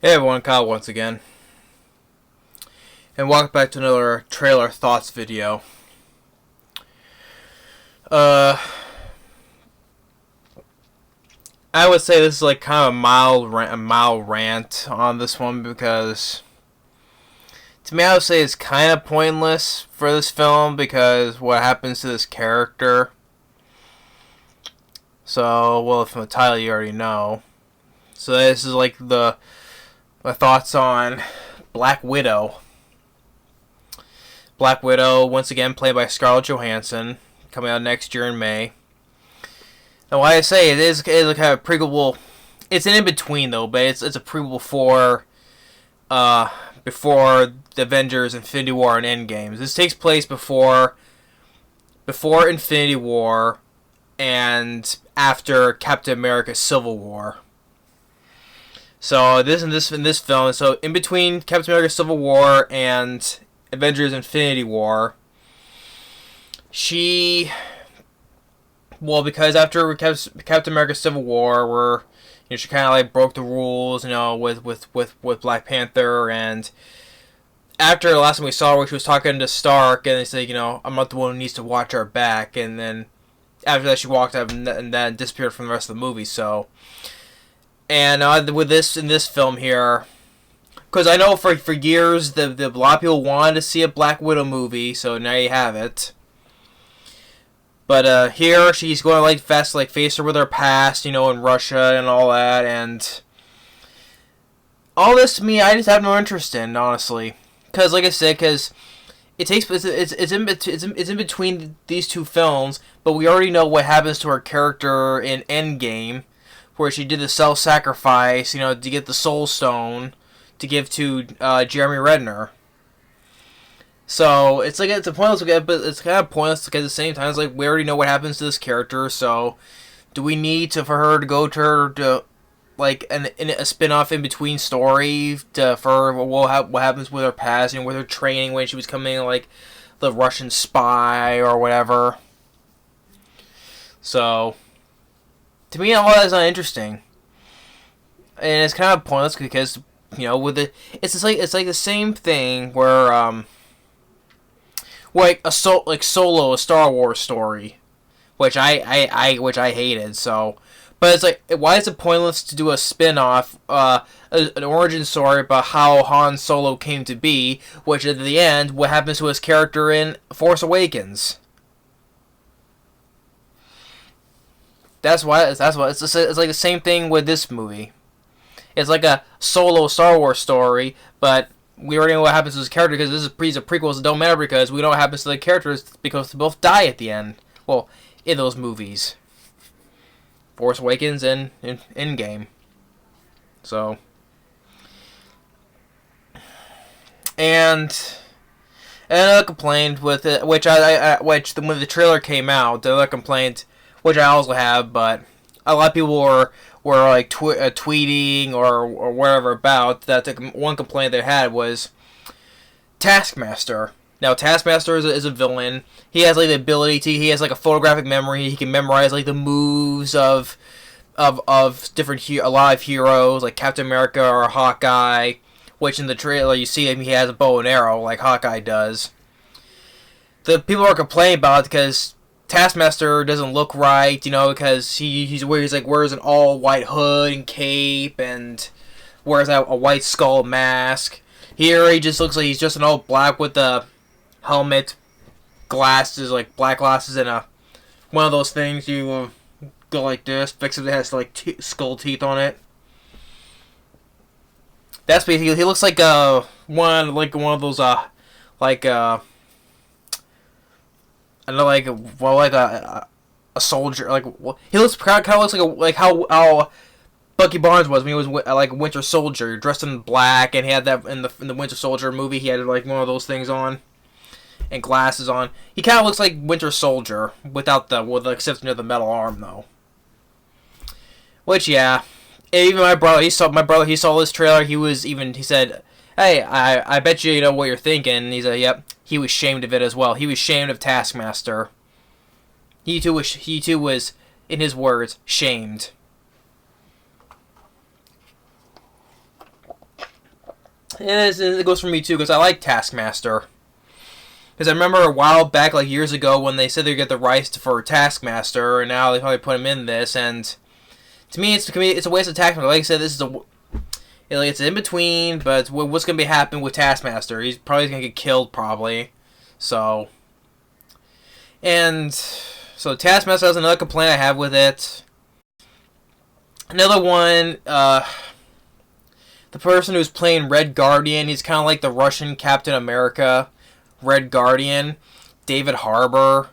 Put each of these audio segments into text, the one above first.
Hey everyone, Kyle once again, and welcome back to another trailer thoughts video. Uh, I would say this is like kind of a mild rant on this one because to me I would say it's kind of pointless for this film because what happens to this character. So, well, from the title you already know. So this is like my thoughts on Black Widow. Black Widow, once again played by Scarlett Johansson, coming out next year in May. And why I say it is a kind of prequel. It's an in between though, but it's a prequel for before the Avengers, Infinity War, and Endgame. This takes place before Infinity War and after Captain America: Civil War. So in this film, so in between Captain America: Civil War and Avengers: Infinity War, because after Captain America: Civil War, she kind of like broke the rules, with Black Panther, and after the last time we saw her, she was talking to Stark, and they said, I'm not the one who needs to watch our back, and then after that she walked out and then disappeared from the rest of the movie. So, and with this film here. Because I know for years the a lot of people wanted to see a Black Widow movie, so now you have it. But here she's going to face her with her past, in Russia and all that, and all this to me I just have no interest in, honestly. Because like I said, it's in between these two films, but we already know what happens to her character in Endgame, where she did the self-sacrifice, to get the Soul Stone to give to Jeremy Renner. So it's a pointless, but it's kind of pointless because at the same time it's like we already know what happens to this character. So do we need for her to go to like a spin-off in between story for what happens with her past and with her training when she was coming like the Russian spy or whatever? So to me all that is not interesting, and it's kind of pointless because. It's like the same thing where a Solo, a Star Wars story, which I hated. So, but it's like, why is it pointless to do a spin-off, an origin story about how Han Solo came to be, which at the end, what happens to his character in Force Awakens? It's like the same thing with this movie. It's like a Solo Star Wars story, but we already know what happens to his character because this is a prequel, so it don't matter because we know what happens to the characters because they both die at the end. Well, in those movies. Force Awakens and Endgame. So. And another complaint with it, which when the trailer came out, the other complaint, which I also have, but a lot of people were like tweeting or whatever about that. One complaint they had was Taskmaster. Now Taskmaster is a villain. He has like the ability he has like a photographic memory. He can memorize like the moves of different a lot of heroes like Captain America or Hawkeye, which in the trailer you see him, he has a bow and arrow like Hawkeye does. The people are complaining about it because Taskmaster doesn't look right, because he wears an all white hood and cape and wears a white skull mask. Here he just looks like he's just an all black with a helmet, glasses, like black glasses, and one of those things you go like this, fix it, that has like skull teeth on it. That's basically, he looks like one of those a soldier. He looks kind of looks like how Bucky Barnes was when he was like Winter Soldier, dressed in black, and he had that in the Winter Soldier movie. He had like one of those things on and glasses on. He kind of looks like Winter Soldier with the exception of the metal arm though. Which yeah, even my brother he saw this trailer. He said, "Hey, I bet you know what you're thinking." And he said, "Yep." He was shamed of it as well. He was shamed of Taskmaster. He too was, in his words, shamed. it goes for me too, because I like Taskmaster. Because I remember a while back, like years ago, when they said they'd get the rights for Taskmaster, and now they probably put him in this, and to me, it's a waste of Taskmaster. Like I said, it's in between, but what's going to be happening with Taskmaster? He's probably going to get killed, probably. So Taskmaster has another complaint I have with it. Another one, the person who's playing Red Guardian, he's kind of like the Russian Captain America, Red Guardian, David Harbour.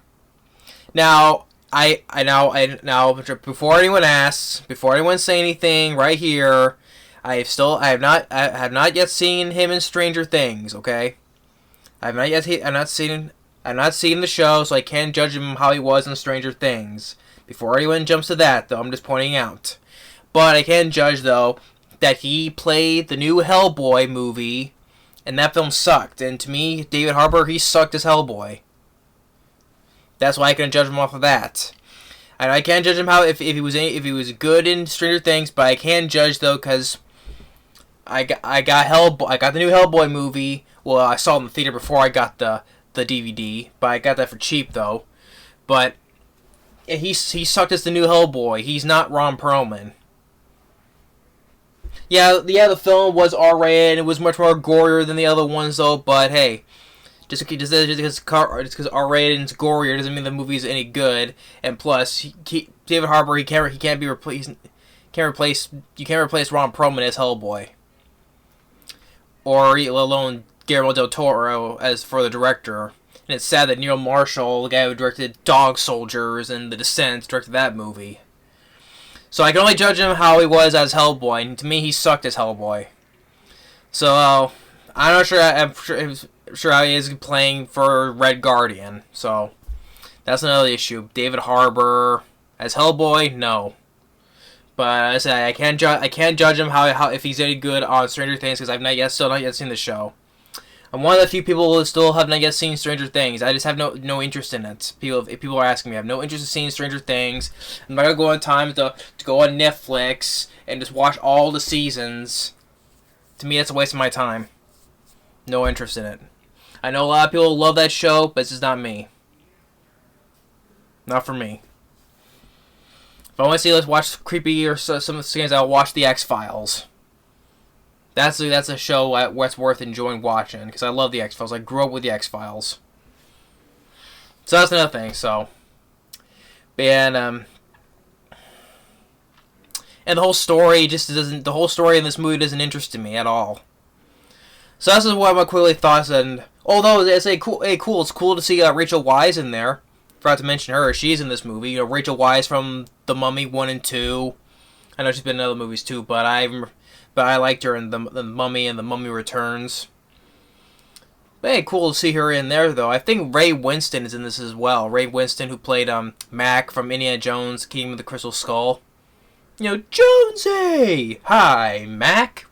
Now, before anyone asks, before anyone say anything, right here, I have not yet seen him in Stranger Things. Okay, I've not seen the show, so I can't judge him how he was in Stranger Things. Before anyone jumps to that, though, I'm just pointing out. But I can judge, though, that he played the new Hellboy movie, and that film sucked. And to me, David Harbour, he sucked as Hellboy. That's why I can judge him off of that. And I can't judge him if he was good in Stranger Things, but I can judge though because I got the new Hellboy movie. Well, I saw it in the theater before I got the DVD, but I got that for cheap though. But he sucked as the new Hellboy. He's not Ron Perlman. Yeah, the film was R-rated and it was much more gorier than the other ones though. But hey, just because R-rated and it's gorier doesn't mean the movie is any good. And plus, David Harbour, you can't replace Ron Perlman as Hellboy, or let alone Guillermo del Toro as for the director. And it's sad that Neil Marshall, the guy who directed Dog Soldiers and The Descent, directed that movie. So I can only judge him how he was as Hellboy, and to me, he sucked as Hellboy. So I'm not sure. I'm sure how he is playing for Red Guardian. So that's another issue. David Harbour as Hellboy, no. But as I said, I can't judge him how if he's any good on Stranger Things because I've still not yet seen the show. I'm one of the few people who still have not yet seen Stranger Things. I just have no interest in it. If people are asking me, I have no interest in seeing Stranger Things. I'm not gonna go on time to go on Netflix and just watch all the seasons. To me, that's a waste of my time. No interest in it. I know a lot of people love that show, but it's just not me. Not for me. If I want to see, let's watch creepy or some of the things, I'll watch The X-Files. That's a show that's worth enjoying watching because I love The X-Files. I grew up with The X-Files. So that's another thing. So, and the whole story just doesn't. The whole story in this movie doesn't interest me at all. So that's just what my quickly thoughts. And although it's cool, it's cool to see Rachel Weisz in there. Forgot to mention her. She's in this movie. You know, Rachel Weisz from The Mummy 1 and 2. I know she's been in other movies too, but I liked her in the Mummy and The Mummy Returns. But hey, cool to see her in there though. I think Ray Winston is in this as well. Ray Winston, who played Mac from Indiana Jones, Kingdom of the Crystal Skull. You know, Jonesy. Hi, Mac.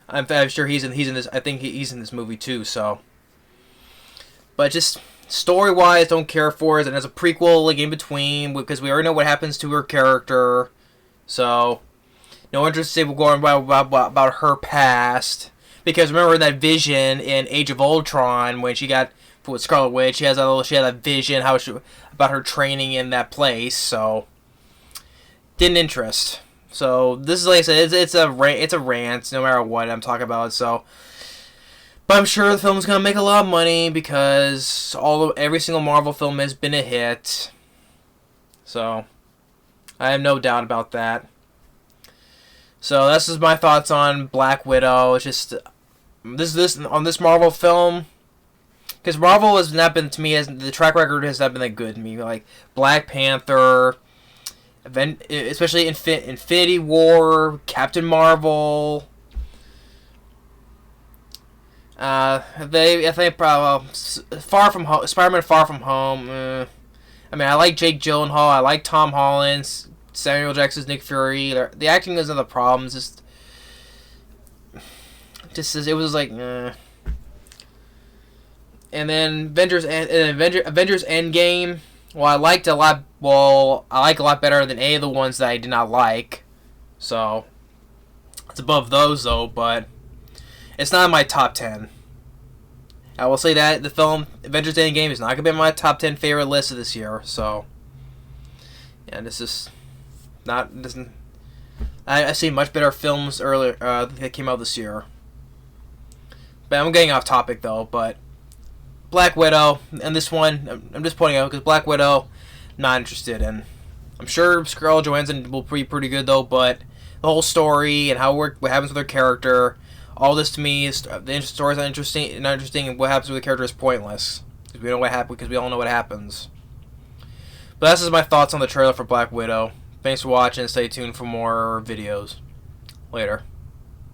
I'm sure he's in this. I think he's in this movie too. So, but just story-wise, don't care for it. And as a prequel, like in between, because we already know what happens to her character. So, no interest in going about her past. Because remember that vision in Age of Ultron when she got with Scarlet Witch, she had that vision about her training in that place. So, didn't interest. So this is, like I said, it's a rant no matter what I'm talking about. So, but I'm sure the film's gonna make a lot of money because every single Marvel film has been a hit. So I have no doubt about that. So this is my thoughts on Black Widow. It's just this Marvel film, because Marvel has not been, to me, the track record has not been that good to me. Like Black Panther, especially Infinity War, Captain Marvel. I think Far From Home, Spider-Man: Far From Home. I mean, I like Jake Gyllenhaal. I like Tom Holland, Samuel Jackson's Nick Fury. The acting isn't the problem. It was like. And then Avengers Endgame. Well, I liked a lot. Well, I like a lot better than any of the ones that I did not like. So it's above those though. But It's not in my top 10. I will say that the film Avengers Endgame is not going to be on my top 10 favorite list of this year. So, yeah, this is not. Doesn't. I see much better films earlier that came out this year. But I'm getting off topic though. But Black Widow and this one, I'm just pointing out because Black Widow, not interested in. I'm sure Scarlett Johansson will be pretty good though. But the whole story and what happens with her character. All this to me is the story's not interesting, and what happens with the character is pointless because we know what happened because we all know what happens. But that's just my thoughts on the trailer for Black Widow. Thanks for watching. Stay tuned for more videos. Later.